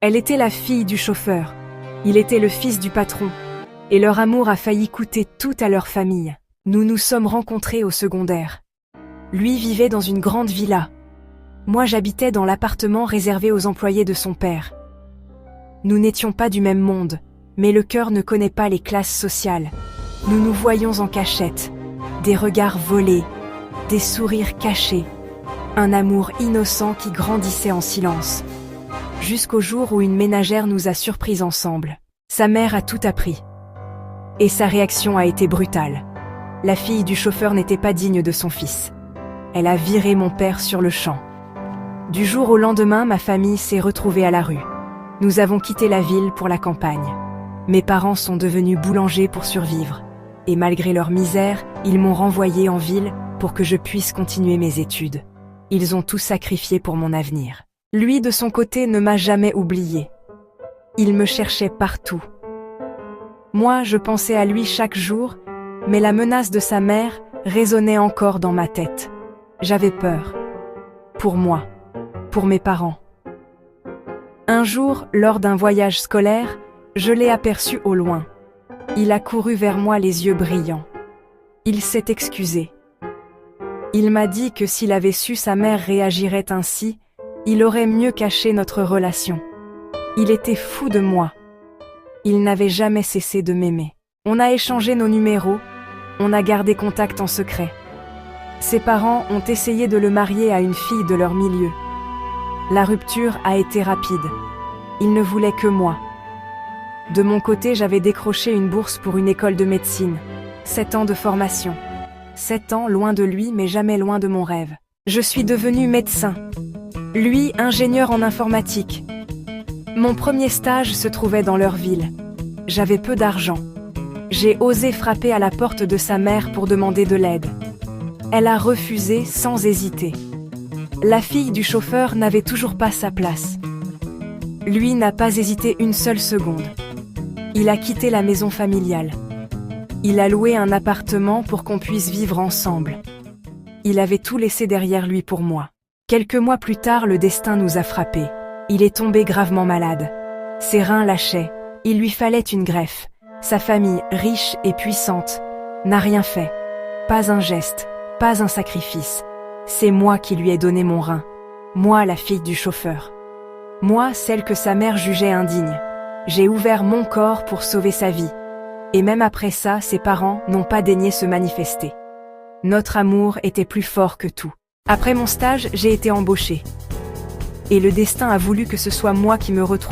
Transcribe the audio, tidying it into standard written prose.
Elle était la fille du chauffeur. Il était le fils du patron. Et leur amour a failli coûter tout à leur famille. Nous nous sommes rencontrés au secondaire. Lui vivait dans une grande villa. Moi j'habitais dans l'appartement réservé aux employés de son père. Nous n'étions pas du même monde, mais le cœur ne connaît pas les classes sociales. Nous nous voyions en cachette, des regards volés, des sourires cachés, un amour innocent qui grandissait en silence. Jusqu'au jour où une ménagère nous a surpris ensemble. Sa mère a tout appris. Et sa réaction a été brutale. La fille du chauffeur n'était pas digne de son fils. Elle a viré mon père sur le champ. Du jour au lendemain, ma famille s'est retrouvée à la rue. Nous avons quitté la ville pour la campagne. Mes parents sont devenus boulangers pour survivre. Et malgré leur misère, ils m'ont renvoyé en ville pour que je puisse continuer mes études. Ils ont tout sacrifié pour mon avenir. Lui, de son côté, ne m'a jamais oublié. Il me cherchait partout. Moi, je pensais à lui chaque jour, mais la menace de sa mère résonnait encore dans ma tête. J'avais peur. Pour moi. Pour mes parents. Un jour, lors d'un voyage scolaire, je l'ai aperçu au loin. Il a couru vers moi les yeux brillants. Il s'est excusé. Il m'a dit que s'il avait su sa mère réagirait ainsi, il aurait mieux caché notre relation. Il était fou de moi. Il n'avait jamais cessé de m'aimer. On a échangé nos numéros, on a gardé contact en secret. Ses parents ont essayé de le marier à une fille de leur milieu. La rupture a été rapide. Il ne voulait que moi. De mon côté, j'avais décroché une bourse pour une école de médecine. 7 ans de formation. 7 ans loin de lui, mais jamais loin de mon rêve. Je suis devenue médecin. Lui, ingénieur en informatique. Mon premier stage se trouvait dans leur ville. J'avais peu d'argent. J'ai osé frapper à la porte de sa mère pour demander de l'aide. Elle a refusé sans hésiter. La fille du chauffeur n'avait toujours pas sa place. Lui n'a pas hésité une seule seconde. Il a quitté la maison familiale. Il a loué un appartement pour qu'on puisse vivre ensemble. Il avait tout laissé derrière lui pour moi. Quelques mois plus tard, le destin nous a frappés. Il est tombé gravement malade. Ses reins lâchaient. Il lui fallait une greffe. Sa famille, riche et puissante, n'a rien fait. Pas un geste, pas un sacrifice. C'est moi qui lui ai donné mon rein. Moi, la fille du chauffeur. Moi, celle que sa mère jugeait indigne. J'ai ouvert mon corps pour sauver sa vie. Et même après ça, ses parents n'ont pas daigné se manifester. Notre amour était plus fort que tout. Après mon stage, j'ai été embauchée. Et le destin a voulu que ce soit moi qui me retrouve.